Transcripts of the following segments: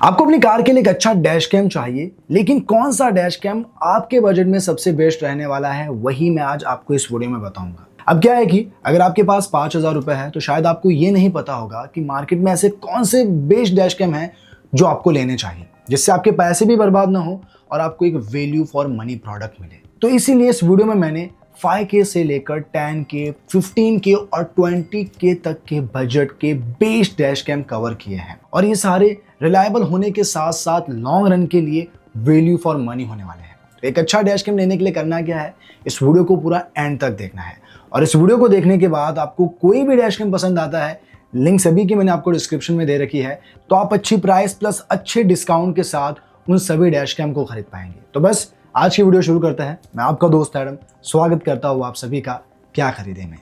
आपको अपनी कार के लिए एक अच्छा डैश कैम चाहिए, लेकिन कौन सा डैश कैम आपके बजट में सबसे बेस्ट रहने वाला है, वही मैं आज आपको इस वीडियो में बताऊंगा। अब क्या है कि अगर आपके पास 5,000 रुपए है तो शायद आपको ये नहीं पता होगा कि मार्केट में ऐसे कौन से बेस्ट डैश कैम हैं जो आपको लेने चाहिए, जिससे आपके पैसे भी बर्बाद ना हो और आपको एक वैल्यू फॉर मनी प्रोडक्ट मिले। तो इसीलिए इस वीडियो में मैंने 5K से लेकर 10K, 15K और 20K तक के बजट के बेस्ट डैश कैम कवर किए हैं, और ये सारे रिलायबल होने के साथ साथ लॉन्ग रन के लिए वैल्यू फॉर मनी होने वाले हैं। तो एक अच्छा डैश कैम लेने के लिए करना क्या है, इस वीडियो को पूरा एंड तक देखना है। और इस वीडियो को देखने के बाद आपको कोई भी डैश कैम पसंद आता है, लिंक सभी की मैंने आपको डिस्क्रिप्शन में दे रखी है, तो आप अच्छी प्राइस प्लस अच्छे डिस्काउंट के साथ उन सभी डैश कैम को खरीद पाएंगे। तो बस आज की वीडियो शुरू करते हैं। मैं आपका दोस्त एडम स्वागत करता हूँ आप सभी का क्या खरीदे में।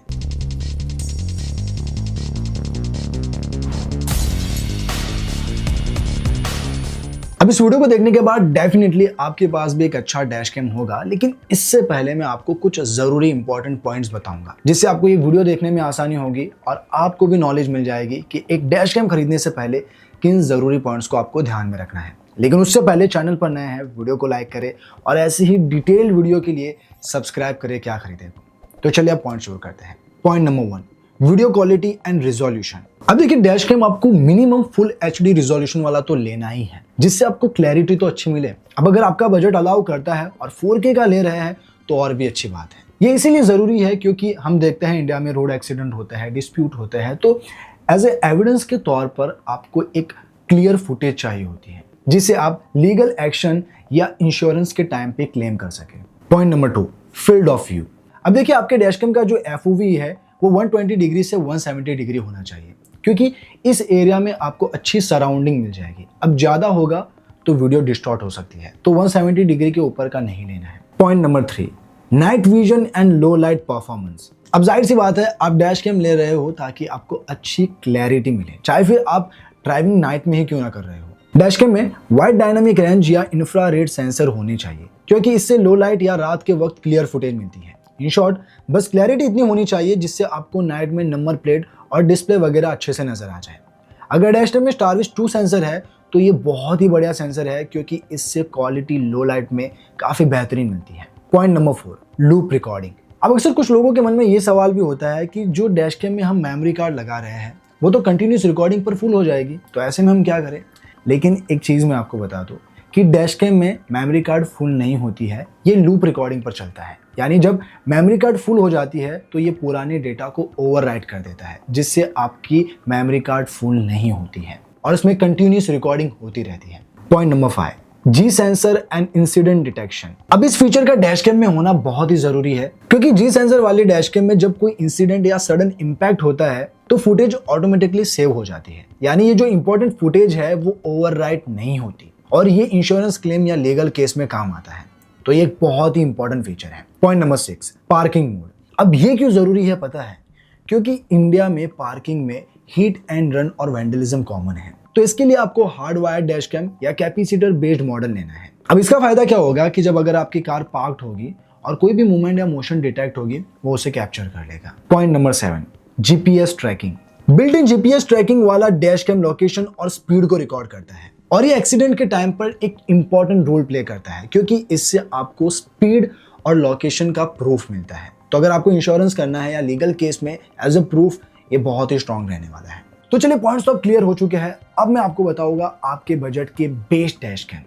अब इस वीडियो को देखने के बाद डेफिनेटली आपके पास भी एक अच्छा डैश कैम होगा, लेकिन इससे पहले मैं आपको कुछ जरूरी इंपॉर्टेंट पॉइंट्स बताऊंगा, जिससे आपको ये वीडियो देखने में आसानी होगी और आपको भी नॉलेज मिल जाएगी कि एक डैश कैम खरीदने से पहले किन जरूरी पॉइंट्स को आपको ध्यान में रखना है। लेकिन उससे पहले चैनल पर नए हैं, वीडियो को लाइक करें और ऐसे ही डिटेल्ड वीडियो के लिए सब्सक्राइब करें क्या खरीदे। तो चलिए अब पॉइंट शुरू करते हैं। Point number 1, video quality and resolution. अब देखिए, डैश कैम आपको मिनिमम फुल HD रिजोल्यूशन वाला तो लेना ही है, जिससे आपको क्लैरिटी तो अच्छी मिले। अब अगर आपका बजट अलाउ करता है और 4K का ले रहे हैं तो और भी अच्छी बात है। ये इसीलिए जरूरी है क्योंकि हम देखते हैं इंडिया में रोड एक्सीडेंट होते हैं, डिस्प्यूट होते हैं, तो एज ए एविडेंस के तौर पर आपको एक क्लियर फुटेज चाहिए होती है, जिसे आप लीगल एक्शन या इंश्योरेंस के टाइम पे क्लेम कर सके। Point number 2, field of view. अब देखिए, आपके डैश कैम का जो FOV है वो 120 डिग्री से 170 डिग्री होना चाहिए, क्योंकि इस एरिया में आपको अच्छी सराउंडिंग मिल जाएगी। अब ज्यादा होगा तो वीडियो डिस्टॉर्ट हो सकती है, तो 170 डिग्री के ऊपर का नहीं लेना है। Point number 3, night vision and low light performance. अब जाहिर सी बात है, आप डैश कैम ले रहे हो ताकि आपको अच्छी क्लैरिटी मिले, चाहे फिर आप ड्राइविंग नाइट में ही क्यों ना कर रहे हो। डैश कैम में वाइड डायनामिक रेंज या इंफ्रारेड सेंसर होने चाहिए, क्योंकि इससे लो लाइट या रात के वक्त क्लियर फुटेज मिलती है। इन शॉर्ट, बस क्लैरिटी इतनी होनी चाहिए जिससे आपको नाइट में नंबर प्लेट और डिस्प्ले वगैरह अच्छे से नजर आ जाए। अगर डैश कैम में स्टारविश 2 सेंसर है तो ये बहुत ही बढ़िया सेंसर है, क्योंकि इससे क्वालिटी लो लाइट में काफी बेहतरीन मिलती है। Point number 4, loop recording. अब अक्सर कुछ लोगों के मन में ये सवाल भी होता है कि जो डैश कैम में हम मेमोरी कार्ड लगा रहे हैं वो तो कंटिन्यूस रिकॉर्डिंग पर फुल हो जाएगी, तो ऐसे में हम क्या करें। लेकिन एक चीज मैं आपको बता दूं कि डैश कैम में मेमोरी कार्ड फुल नहीं होती है, ये लूप रिकॉर्डिंग पर चलता है। यानी जब मेमोरी कार्ड फुल हो जाती है तो ये पुराने डेटा को ओवरराइट कर देता है, जिससे आपकी मेमोरी कार्ड फुल नहीं होती है और इसमें कंटिन्यूस रिकॉर्डिंग होती रहती है। Point number 5, G sensor and incident detection. अब इस फीचर का डैश कैम में होना बहुत ही जरूरी है, क्योंकि G सेंसर वाले डैश कैम में जब कोई इंसिडेंट या सडन इंपैक्ट होता है तो फुटेज ऑटोमेटिकली सेव हो जाती है। यानी ये जो इंपॉर्टेंट फुटेज है वो ओवरराइट नहीं होती, और ये इंश्योरेंस क्लेम या लीगल केस में काम आता है। तो ये एक बहुत ही इंपॉर्टेंट फीचर है। Point number 6, parking mode. अब ये क्यों जरूरी है पता है, क्योंकि इंडिया में पार्किंग में हिट एंड रन और वैंडलिज्म कॉमन है, तो इसके लिए आपको हार्ड वायर डैश कैम या कैपेसिटर बेस्ड मॉडल लेना है। अब इसका फायदा क्या होगा कि जब अगर आपकी कार पार्क्ड होगी और कोई भी मूवमेंट या मोशन डिटेक्ट होगी, वो उसे कैप्चर कर लेगा। Point number 7, GPS tracking. Built in GPS tracking वाला डैश कैम लोकेशन और स्पीड को रिकॉर्ड करता है, और ये एक्सीडेंट के टाइम पर एक इंपॉर्टेंट रोल प्ले करता है, क्योंकि इससे आपको स्पीड और लोकेशन का प्रूफ मिलता है। तो अगर आपको इंश्योरेंस करना है या लीगल केस में एज अ प्रूफ, ये बहुत ही स्ट्रांग रहने वाला है। तो चलिए, पॉइंट्स तो अब क्लियर हो चुके हैं। अब मैं आपको बताऊंगा आपके बजट के बेस्ट डैश कैम।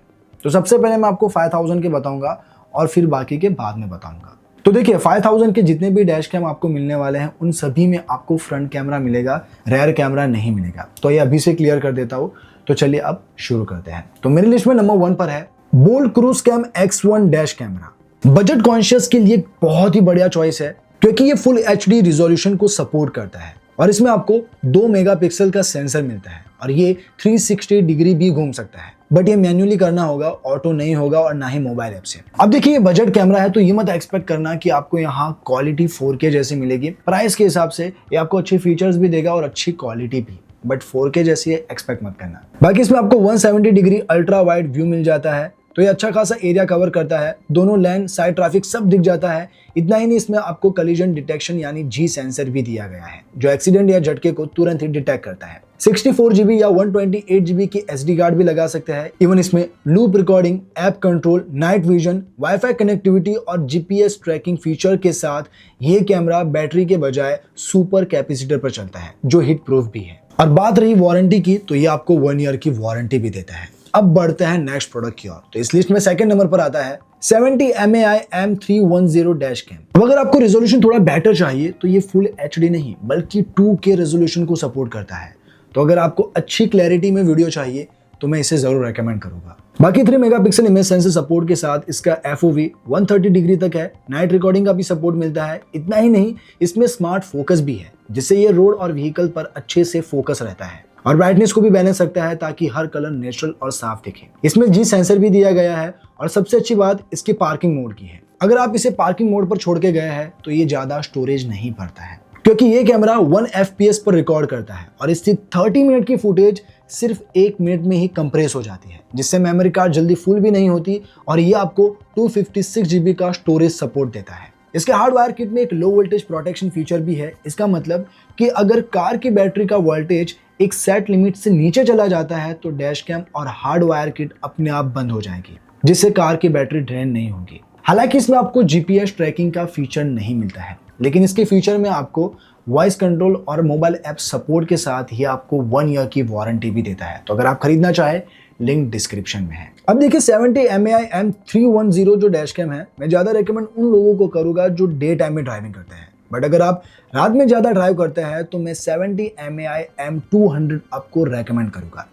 तो सबसे पहले मैं आपको 5,000 के बताऊंगा और फिर बाकी के बाद में बताऊंगा। तो देखिए, 5,000 के जितने भी डैश कैम आपको मिलने वाले हैं उन सभी में आपको फ्रंट कैमरा मिलेगा, रेयर कैमरा नहीं मिलेगा। तो ये अभी से क्लियर कर देता हूँ। तो चलिए अब शुरू करते हैं। तो मेरी लिस्ट में नंबर 1 पर है Bolt Cruise cam X1 dash camera. Budget conscious के लिए बहुत ही बढ़िया चॉइस है, क्योंकि ये फुल HD रिजोल्यूशन को सपोर्ट करता है, और इसमें आपको 2 मेगापिक्सल का सेंसर मिलता है, और ये 360 डिग्री भी घूम सकता है। बट ये मैन्युअली करना होगा, ऑटो नहीं होगा और ना ही मोबाइल ऐप से। अब देखिए, ये बजट कैमरा है तो ये मत एक्सपेक्ट करना कि आपको यहाँ क्वालिटी 4K जैसी मिलेगी। प्राइस के हिसाब से ये आपको अच्छे फीचर्स भी देगा और अच्छी क्वालिटी भी, बट 4K जैसी एक्सपेक्ट मत करना। बाकी इसमें आपको 170 डिग्री अल्ट्रा वाइड व्यू मिल जाता है, तो ये अच्छा खासा एरिया कवर करता है। दोनों लेन, साइड ट्रैफिक सब दिख जाता है। इतना ही नहीं, इसमें आपको कलिजन डिटेक्शन यानी G सेंसर भी दिया गया है, जो एक्सीडेंट या झटके को तुरंत ही डिटेक्ट करता है। 64 GB या 128 GB की SD कार्ड भी लगा सकते हैं। इवन इसमें loop recording, app control, night vision, wifi connectivity और GPS ट्रैकिंग फीचर के साथ ये कैमरा बैटरी के बजाय सुपर कैपेसिटर पर चलता है, जो हिट प्रूफ भी है। और बात रही वारंटी की, तो ये आपको 1 ईयर की वारंटी भी देता है। अब बढ़ते हैं नेक्स्ट प्रोडक्ट की ओर। तो इस लिस्ट में सेकंड नंबर पर आता है 70 mAh M310 डैश कैम। अब अगर आपको रेजोल्यूशन थोड़ा बेटर चाहिए तो ये फुल HD नहीं बल्कि 2K रेजोल्यूशन को सपोर्ट करता है। तो अगर आपको अच्छी क्लैरिटी में वीडियो चाहिए तो मैं इसे जरूर रेकमेंड करूंगा। बाकी 3 मेगापिक्सल इमेज सेंसर सपोर्ट के साथ इसका FOV 130 डिग्री तक है। नाइट रिकॉर्डिंग का भी सपोर्ट मिलता है। इतना ही नहीं, इसमें स्मार्ट फोकस भी है, जिससे ये रोड और व्हीकल पर अच्छे से फोकस रहता है। और ब्राइटनेस को भी बैलेंस सकता है ताकि हर कलर नेचुरल और साफ दिखे। इसमें G सेंसर भी दिया गया है और सबसे अच्छी बात इसकी पार्किंग मोड की है। अगर आप इसे पार्किंग मोड पर छोड़ के गए हैं तो ये ज्यादा स्टोरेज नहीं भरता है, क्योंकि ये कैमरा 1 FPS पर रिकॉर्ड करता है और इसकी 30 मिनट की फुटेज सिर्फ 1 मिनट में ही कंप्रेस हो जाती है, जिससे मेमोरी कार्ड जल्दी फुल भी नहीं होती और ये आपको 256 GB का स्टोरेज सपोर्ट देता है। इसके हार्डवायर किट में एक लो वोल्टेज प्रोटेक्शन फीचर भी है। इसका मतलब कि अगर कार की बैटरी का वोल्टेज एक सेट लिमिट से नीचे चला जाता है तो डैश कैम और हार्डवायर किट अपने आप बंद हो जाएगी, जिससे कार की बैटरी ड्रेन नहीं होगी। हालांकि इसमें आपको GPS ट्रैकिंग का फीचर नहीं मिलता है, लेकिन इसके फीचर में आपको वॉइस कंट्रोल और मोबाइल ऐप सपोर्ट के साथ ही आपको 1 ईयर की वारंटी भी देता है। तो अगर आप खरीदना चाहे, लिंक डिस्क्रिप्शन में है। अब देखिए 70 mAh M310 जो डैश कैम है, मैं ज्यादा रेकमेंड उन लोगों को करूंगा जो डे टाइम में ड्राइविंग करते हैं। बट अगर आप रात में ज्यादा ड्राइव करते हैं तो मैं 70 mAh M200 आपको रेकमेंड करूंगा।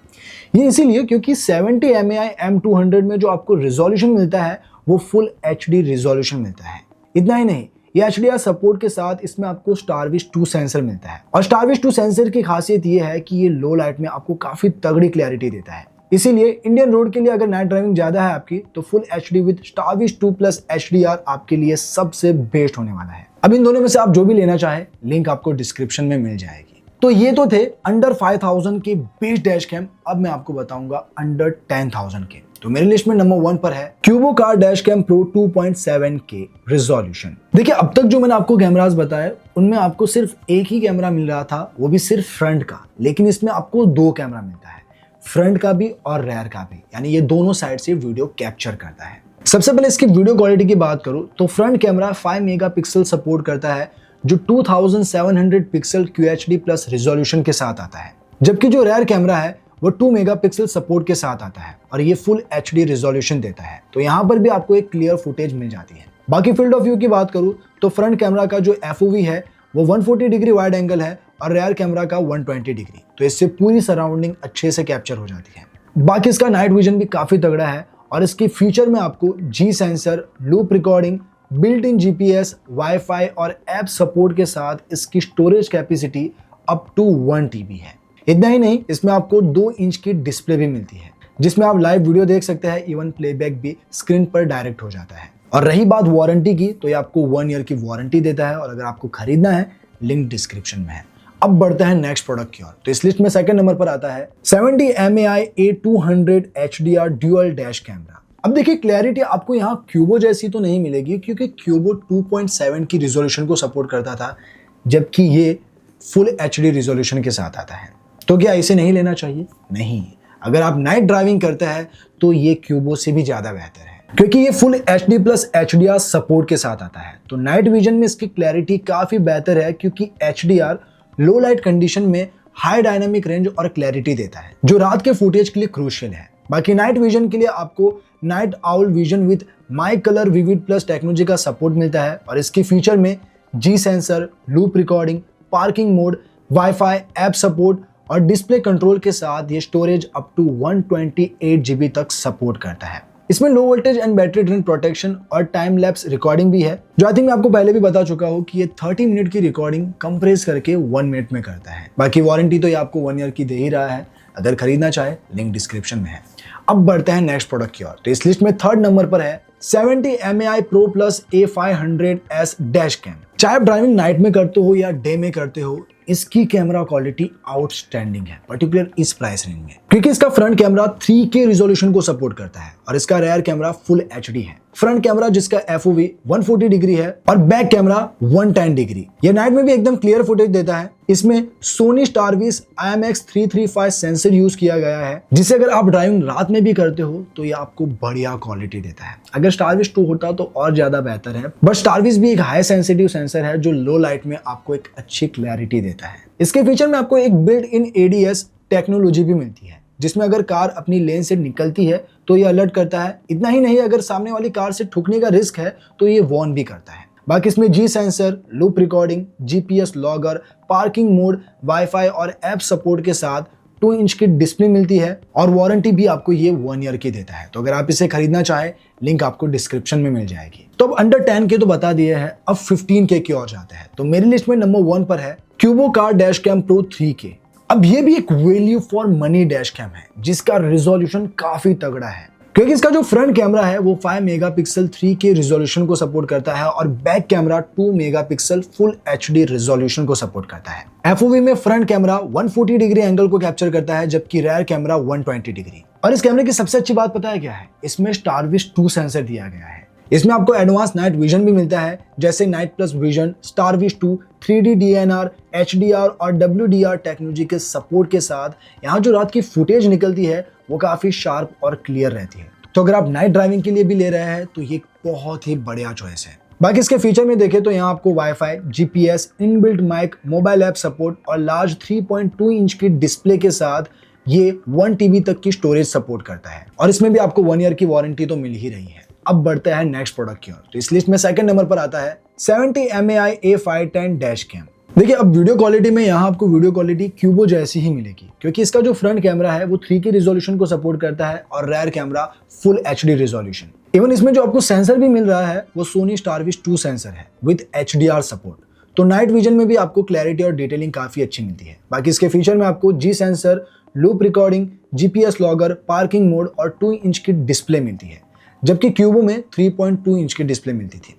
ये इसीलिए क्योंकि 70 mAh M200 में जो आपको रिजोल्यूशन मिलता है वो फुल HD रिजोल्यूशन मिलता है। इतना ही नहीं, ये HDR सपोर्ट के साथ इसमें आपको स्टारविश 2 सेंसर मिलता है। और स्टारविश 2 सेंसर की खासियत ये है कि ये लो लाइट में आपको काफी तगड़ी क्लैरिटी देता है। इसीलिए इंडियन रोड के लिए अगर नाइट ड्राइविंग ज्यादा है आपकी, तो full HD with Starvis 2 plus HDR आपके लिए सबसे बेस्ट होने वाला है। अब इन दोनों में से आप जो भी लेना चाहे, लिंक आपको डिस्क्रिप्शन में मिल जाएगी। तो ये तो थे अंडर 5000 के बेस्ट डैश कैम। अब मैं आपको बताऊंगा अंडर 10,000 के। तो मेरी लिस्ट में नंबर 1 पर है Qubo car dash cam pro 2.7K resolution. देखिए, अब तक जो मैंने आपको कैमरास बताए उनमें आपको सिर्फ एक ही कैमरा मिल रहा था, वो भी सिर्फ फ्रंट का। लेकिन इसमें आपको 2 कैमरा मिलता है, फ्रंट का भी और रेयर का भी, यानी ये दोनों साइड से वीडियो कैप्चर करता है। सबसे पहले इसकी वीडियो क्वालिटी की बात करूं तो फ्रंट कैमरा 5 मेगापिक्सल सपोर्ट करता है, जो 2700 पिक्सल QHD प्लस रिजोल्यूशन के साथ आता है। जबकि जो रेयर कैमरा है वो 2 मेगापिक्सल सपोर्ट के साथ आता है और ये फुल HD रिजोल्यूशन देता है। तो यहाँ पर भी आपको एक क्लियर फुटेज मिल जाती है। बाकी फील्ड ऑफ व्यू की बात करूं तो फ्रंट कैमरा का जो FOV है वो 140 डिग्री वाइड एंगल है और रेयर कैमरा का 120 डिग्री। तो इससे पूरी सराउंडिंग अच्छे से कैप्चर हो जाती है। बाकी इसका नाइट विजन भी काफी तगड़ा है और इसकी फीचर में आपको G sensor, loop recording, built in GPS, WiFi और ऐप सपोर्ट के साथ इसकी storage capacity up to 1 TB है। इतना ही नहीं, इसमें आपको 2 इंच की डिस्प्ले भी मिलती है, जिसमें आप लाइव वीडियो देख सकते हैं। इवन प्लेबैक भी स्क्रीन पर डायरेक्ट हो जाता है। और रही बात वारंटी की, तो ये आपको 1 ईयर की वारंटी देता है और अगर आपको खरीदना है, लिंक डिस्क्रिप्शन में है। अब बढ़ते हैं नेक्स्ट प्रोडक्ट की ओर। तो इस लिस्ट में सेकंड नंबर पर आता है 70 mAh A200 HDR dual dash camera. अब देखिए, क्लैरिटी आपको यहाँ क्यूबो जैसी तो नहीं मिलेगी, क्योंकि क्यूबो 2.7 की रिजोल्यूशन को सपोर्ट करता था, जबकि ये फुल HD रिजोल्यूशन के साथ आता है। तो क्या इसे नहीं लेना चाहिए? नहीं, अगर आप नाइट ड्राइविंग करते हैं तो ये क्यूबो से भी ज्यादा बेहतर है, क्योंकि ये full HD plus HDR support के साथ आता है। तो नाइट विजन में इसकी क्लैरिटी काफी बेहतर है, क्योंकि HDR लो लाइट कंडीशन में हाई डायनामिक रेंज और क्लैरिटी देता है, जो रात के फुटेज के लिए क्रूशियल है। बाकी नाइट विजन के लिए आपको night owl vision with my colour vivid plus technology का सपोर्ट मिलता है और इसके फीचर में G sensor, loop recording, parking mode, wifi, app support और डिस्प्ले कंट्रोल के साथ ये स्टोरेज अप टू 128 GB तक सपोर्ट करता है। इसमें लो voltage and battery drain protection और टाइम लैप्स रिकॉर्डिंग भी है, जो आई थिंक मैं आपको पहले भी बता चुका हूँ कि ये 30 मिनट की रिकॉर्डिंग कंप्रेस करके 1 मिनट में करता है। बाकी वारंटी तो ये आपको 1 ईयर की दे ही रहा है। अगर खरीदना चाहे, लिंक डिस्क्रिप्शन में है। अब बढ़ते हैं नेक्स्ट प्रोडक्ट की ओर। तो इस लिस्ट में थर्ड नंबर पर है 70 mAh Pro Plus A500S dash cam. चाहे आप ड्राइविंग नाइट में करते हो या डे में करते हो, इसकी कैमरा क्वालिटी आउटस्टैंडिंग है, पर्टिकुलर इस प्राइस रेंज में, क्योंकि इसका फ्रंट कैमरा 3K रिजोल्यूशन को सपोर्ट करता है और इसका रेयर कैमरा फुल HD है। फ्रंट कैमरा जिसका FOV 140 डिग्री है और बैक कैमरा 110 डिग्री। ये नाइट में भी एकदम क्लियर फुटेज देता है। इसमें सोनी स्टारविस IMX335 सेंसर यूज किया गया है, जिसे अगर आप ड्राइविंग रात में भी करते हो तो ये आपको बढ़िया क्वालिटी देता है। अगर स्टारविस 2 होता तो और ज्यादा बेहतर है, बट स्टारविस भी एक हाई सेंसिटिव सेंसर है जो लो लाइट में आपको एक अच्छी क्लैरिटी देता है। इसके फीचर में आपको एक बिल्ट इन ADS टेक्नोलॉजी भी मिलती है, जिसमें अगर कार अपनी लेन से निकलती है तो ये अलर्ट करता है। इतना ही नहीं, अगर सामने वाली कार से ठुकने का रिस्क है तो ये वार्न भी करता है। बाकी इसमें G sensor, loop recording, GPS logger, parking mode, wifi और ऐप सपोर्ट के साथ 2 इंच की डिस्प्ले मिलती है और वारंटी भी आपको ये 1 ईयर की देता है। तो अगर आप इसे खरीदना चाहें, लिंक आपको डिस्क्रिप्शन में मिल जाएगी। तो अब अंडर 10 के तो बता दिए हैं, अब 15K की ओर जाते हैं। तो मेरी लिस्ट में नंबर 1 पर है Qubo car dash cam pro 3K। अब ये भी एक value for money dash cam है जिसका रिजोल्यूशन काफी तगड़ा है, क्योंकि इसका जो फ्रंट कैमरा है वो 5 मेगापिक्सल 3K रिजोल्यूशन को सपोर्ट करता है और back camera 2 megapixel full HD resolution को सपोर्ट करता है। FOV में फ्रंट कैमरा 140 डिग्री एंगल को कैप्चर करता है, जबकि रेयर कैमरा 120 डिग्री। और इस कैमरे की सबसे अच्छी बात पता है क्या है? इसमें स्टारविस 2 सेंसर दिया गया है। इसमें आपको एडवांस नाइट विजन भी मिलता है, जैसे night plus vision, Starvis 2, 3D DNR, HDR और WDR टेक्नोलॉजी के सपोर्ट के साथ यहाँ जो रात की फुटेज निकलती है वो काफी शार्प और क्लियर रहती है। तो अगर आप नाइट ड्राइविंग के लिए भी ले रहे हैं तो ये बहुत ही बढ़िया चॉइस है। बाकी इसके फीचर में देखें तो यहाँ आपको WiFi, GPS, inbuilt mic, mobile app support और लार्ज 3.2 इंच की डिस्प्ले के साथ ये 1 TB तक की स्टोरेज सपोर्ट करता है और इसमें भी आपको 1 ईयर की वारंटी तो मिल ही रही है। अब बढ़ते हैं नेक्स्ट प्रोडक्ट की ओर। तो इस लिस्ट में सेकंड नंबर पर आता है 70 MAI A510 डैश कैम। देखिए, अब वीडियो क्वालिटी में यहाँ आपको वीडियो क्वालिटी क्यूबो जैसी ही मिलेगी, क्योंकि इसका जो फ्रंट कैमरा है वो 3K रिजोल्यूशन को सपोर्ट करता है और rear camera full HD resolution. Even इसमें जो आपको सेंसर भी मिल रहा है वो सोनी स्टारविस 2 सेंसर है विद HDR सपोर्ट। तो नाइट विजन में भी आपको क्लैरिटी और डिटेलिंग काफी अच्छी मिलती है। बाकी इसके फीचर में आपको G sensor, loop recording, GPS logger, parking mode और 2 इंच की डिस्प्ले मिलती है, जबकि क्यूबो में 3.2 इंच की डिस्प्ले मिलती थी।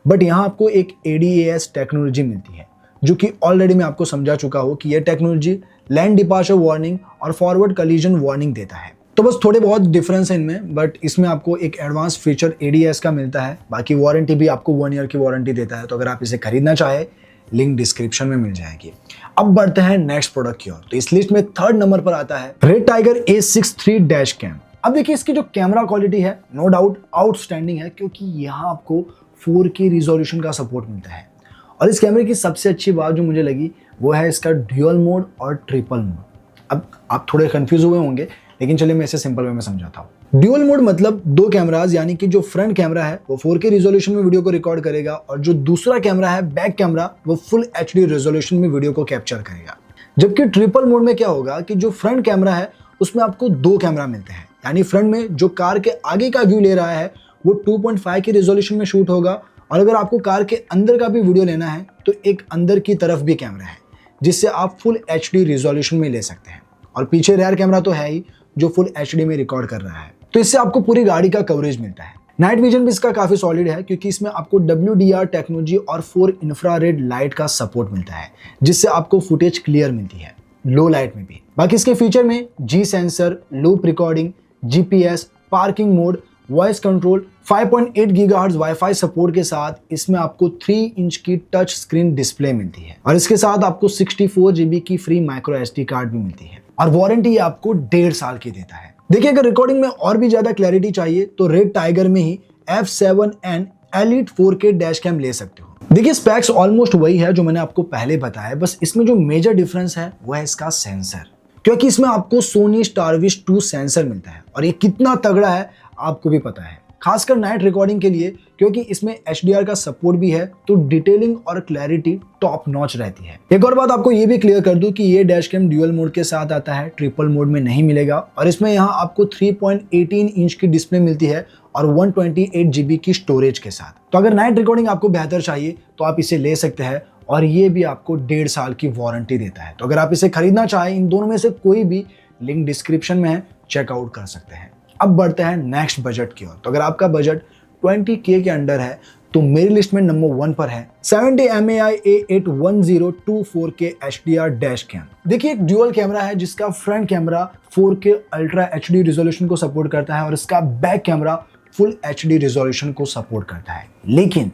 बट यहाँ आपको एक ADAS टेक्नोलॉजी मिलती है, जो कि ऑलरेडी मैं आपको समझा चुका हूँ कि यह टेक्नोलॉजी लैंड डिपार्चर वार्निंग और फॉरवर्ड कलीजन वार्निंग देता है। तो बस थोड़े बहुत डिफरेंस है इनमें, बट इसमें आपको एक एडवांस फीचर ADAS का मिलता है। बाकी वारंटी भी आपको 1 ईयर की वारंटी देता है। तो अगर आप इसे खरीदना चाहे, लिंक डिस्क्रिप्शन में मिल जाएगी। अब बढ़ते हैं नेक्स्ट प्रोडक्ट की ओर। तो इस लिस्ट में थर्ड नंबर पर आता है red tiger A63 dash cam. अब देखिए, इसकी जो कैमरा क्वालिटी है नो डाउट आउटस्टैंडिंग है, क्योंकि यहाँ आपको 4K रिजोल्यूशन का सपोर्ट मिलता है। और इस कैमरे की सबसे अच्छी बात जो मुझे लगी वो है इसका ड्यूअल मोड और ट्रिपल मोड। अब आप थोड़े कंफ्यूज हुए होंगे, लेकिन चलिए मैं इसे सिंपल वे में समझाता हूँ। ड्यूअल मोड मतलब 2 कैमराज, यानी कि जो फ्रंट कैमरा है वो 4K रिजोल्यूशन में वीडियो को रिकॉर्ड करेगा और जो दूसरा कैमरा है बैक कैमरा वो फुल HD रिजोल्यूशन में वीडियो को कैप्चर करेगा। जबकि ट्रिपल मोड में क्या होगा कि जो फ्रंट कैमरा है उसमें आपको 2 कैमरा मिलते हैं, यानी फ्रंट में जो कार के आगे का व्यू ले रहा है वो 2.5 के रिजोल्यूशन में शूट होगा, और अगर आपको कार के अंदर का भी वीडियो लेना है तो एक अंदर की तरफ भी कैमरा है, जिससे आप फुल HD रिजोल्यूशन में ले सकते हैं। और पीछे रेयर कैमरा तो है ही जो फुल HD में रिकॉर्ड कर रहा है, तो इससे आपको पूरी गाड़ी का कवरेज मिलता है। नाइट विजन भी इसका काफी सॉलिड है, क्योंकि इसमें आपको WDR टेक्नोलॉजी और 4 इंफ्रारेड लाइट का सपोर्ट मिलता है, जिससे आपको फुटेज क्लियर मिलती है लो लाइट में भी। बाकी इसके फीचर में G sensor, loop recording, GPS, parking mode, voice control, 5.8 gigahertz wifi support के साथ इसमें आपको 3 इंच की टच स्क्रीन डिस्प्ले मिलती है और इसके साथ आपको 64 GB की फ्री माइक्रो SD कार्ड भी मिलती है और वारंटी आपको 1.5 साल की देता है। देखिए, अगर रिकॉर्डिंग में और भी ज्यादा क्लैरिटी चाहिए तो रेड टाइगर में ही F7N Elite 4K dash cam ले सकते हो। देखिए, स्पेक्स ऑलमोस्ट वही है जो मैंने आपको पहले बताया, बस इसमें जो मेजर डिफरेंस है वो है इसका सेंसर, क्योंकि इसमें आपको सोनी स्टारविस 2 सेंसर मिलता है और ये कितना तगड़ा है आपको भी पता है, खासकर नाइट रिकॉर्डिंग के लिए, क्योंकि इसमें HDR का सपोर्ट भी है, तो डिटेलिंग और क्लैरिटी टॉप नॉच रहती है। एक और बात आपको ये भी क्लियर कर दूं कि ये डैश कैम ड्यूअल मोड के साथ आता है, ट्रिपल मोड में नहीं मिलेगा। और इसमें यहाँ आपको 3.18 इंच की डिस्प्ले मिलती है और 128 GB की स्टोरेज के साथ। तो अगर नाइट रिकॉर्डिंग आपको बेहतर चाहिए तो आप इसे ले सकते हैं और ये भी आपको 1.5 साल की वारंटी देता है। तो अगर आप इसे खरीदना चाहें, इन दोनों में से कोई भी, लिंक डिस्क्रिप्शन में है, चेकआउट कर सकते हैं। अब बढ़ते हैं नेक्स्ट बजट की ओर। तो अगर आपका बजट 20K के अंडर है तो मेरी लिस्ट में नंबर 1 पर है 70 MAI A810 4K HDR dash cam. देखिए, एक ड्यूअल कैमरा है जिसका front camera 4K ultra HD resolution को सपोर्ट करता है और इसका back camera full HD resolution को सपोर्ट करता है, लेकिन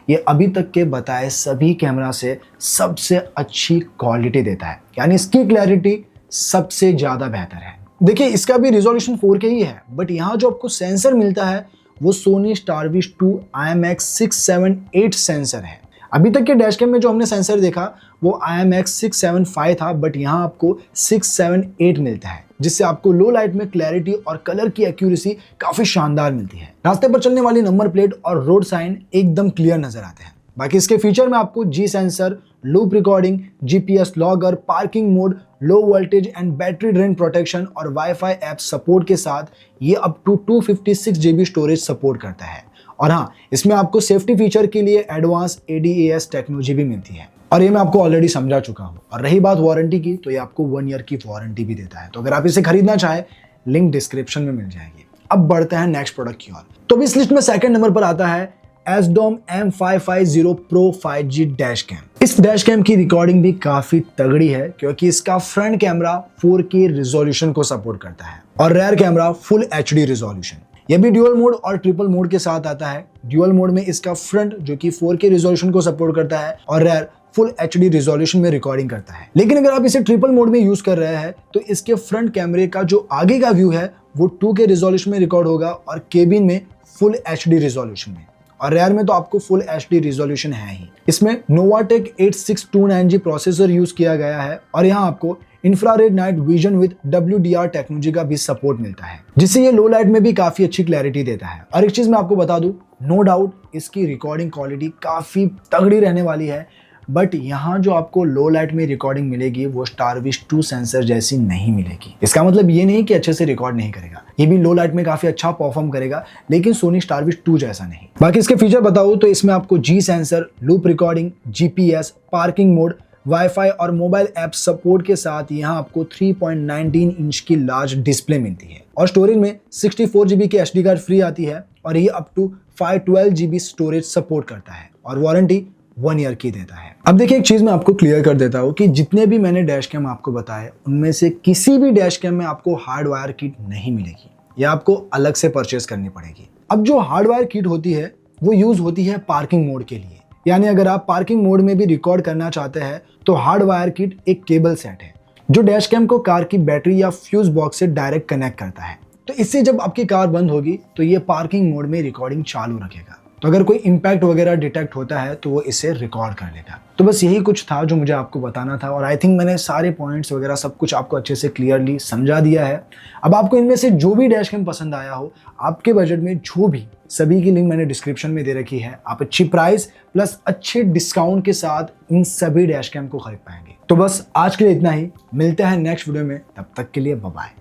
ये अभी तक के बताए सभी कैमरा से सबसे अच्छी क्वालिटी देता है, यानी इसकी क्लैरिटी सबसे ज़्यादा बेहतर है। देखिए इसका भी रिजोल्यूशन 4K ही है, बट यहाँ जो आपको सेंसर मिलता है वो सोनी स्टारविश 2 IMX678 सेंसर है। अभी तक के डैश कैम में जो हमने सेंसर देखा वो IMX675 था, बट यहाँ आपको 678 मिलता है, जिससे आपको लो लाइट में क्लैरिटी और कलर की एक्यूरेसी काफी शानदार मिलती है। रास्ते पर चलने वाली नंबर प्लेट और रोड साइन एकदम क्लियर नजर आते हैं। बाकी इसके फीचर में आपको G sensor, loop recording, GPS logger, parking mode, low voltage and battery drain protection और वाईफाई ऐप सपोर्ट के साथ ये up to 256 GB storage support करता है। और हाँ, इसमें आपको सेफ्टी फीचर के लिए एडवांस ADAS टेक्नोलॉजी भी मिलती है, और ये मैं आपको ऑलरेडी समझा चुका हूँ। और रही बात वारंटी की, तो ये आपको 1 ईयर की वारंटी भी देता है। तो अगर आप इसे खरीदना चाहे, लिंक डिस्क्रिप्शन में मिल जाएगी। अब बढ़ते हैं नेक्स्ट प्रोडक्ट की ओर। तो इस लिस्ट में सेकंड नंबर पर आता है ASDOM M550 Pro 5G dash cam. इस डैश कैम की रिकॉर्डिंग भी काफी तगड़ी है, क्योंकि इसका फ्रंट कैमरा 4K रिजोल्यूशन को सपोर्ट करता है और rear camera full HD resolution. यह भी ड्यूअल मोड और ट्रिपल मोड के साथ आता है। ड्यूअल मोड में इसका फ्रंट जो कि 4K रिजोल्यूशन को सपोर्ट करता है और रेयर फुल HD रिजोल्यूशन में रिकॉर्डिंग करता है। लेकिन अगर आप इसे ट्रिपल मोड में यूज कर रहे हैं तो इसके फ्रंट कैमरे का जो आगे का व्यू है वो 2K रिजोल्यूशन में रिकॉर्ड होगा और केबिन में फुल HD रिजोल्यूशन में, और रेयर में तो आपको फुल HD रिजोल्यूशन है ही। इसमें नोवाटेक 8629G प्रोसेसर यूज किया गया है और यहाँ आपको infrared night vision with WDR technology का भी सपोर्ट मिलता है, जिससे ये लो लाइट में भी काफी अच्छी क्लैरिटी देता है। और एक चीज मैं आपको बता दूं, नो डाउट इसकी रिकॉर्डिंग क्वालिटी काफी तगड़ी रहने वाली है, बट यहाँ जो आपको लो लाइट में रिकॉर्डिंग मिलेगी वो स्टारविश 2 सेंसर जैसी नहीं मिलेगी। इसका मतलब ये नहीं कि अच्छे से रिकॉर्ड नहीं करेगा, ये भी लो लाइट में काफी अच्छा परफॉर्म करेगा, लेकिन सोनी स्टारविश 2 जैसा नहीं। बाकी इसके फीचर बताऊं तो इसमें आपको G sensor, loop recording, GPS, parking mode, wifi और मोबाइल ऐप सपोर्ट के साथ यहाँ आपको 3.19 इंच की लार्ज डिस्प्ले मिलती है और स्टोरेज में 64 GB की SD कार्ड फ्री आती है और ये up to 512 GB storage support करता है और वारंटी 1 ईयर की देता है। अब देखिए एक चीज मैं आपको क्लियर कर देता हूँ कि जितने भी मैंने डैश कैम आपको बताए उनमें से किसी भी डैश कैम में आपको हार्ड वायर किट नहीं मिलेगी, या आपको अलग से परचेस करनी पड़ेगी। अब जो हार्ड वायर किट होती है वो यूज होती है पार्किंग मोड के लिए, यानी अगर आप पार्किंग मोड में भी रिकॉर्ड करना चाहते हैं तो हार्ड वायर किट एक केबल सेट है जो डैश कैम को कार की बैटरी या फ्यूज बॉक्स से डायरेक्ट कनेक्ट करता है। तो इससे जब आपकी कार बंद होगी तो ये पार्किंग मोड में रिकॉर्डिंग चालू रखेगा, तो अगर कोई इंपैक्ट वगैरह डिटेक्ट होता है तो वो इसे रिकॉर्ड कर लेगा। तो बस यही कुछ था जो मुझे आपको बताना था और आई थिंक मैंने सारे पॉइंट्स वगैरह सब कुछ आपको अच्छे से क्लियरली समझा दिया है। अब आपको इनमें से जो भी डैश कैम पसंद आया हो, आपके बजट में जो भी, सभी की लिंक मैंने डिस्क्रिप्शन में दे रखी है। आप अच्छी प्राइस प्लस अच्छे डिस्काउंट के साथ इन सभी डैश कैम को खरीद पाएंगे। तो बस आज के लिए इतना ही, मिलते हैं नेक्स्ट वीडियो में, तब तक के लिए बाय बाय।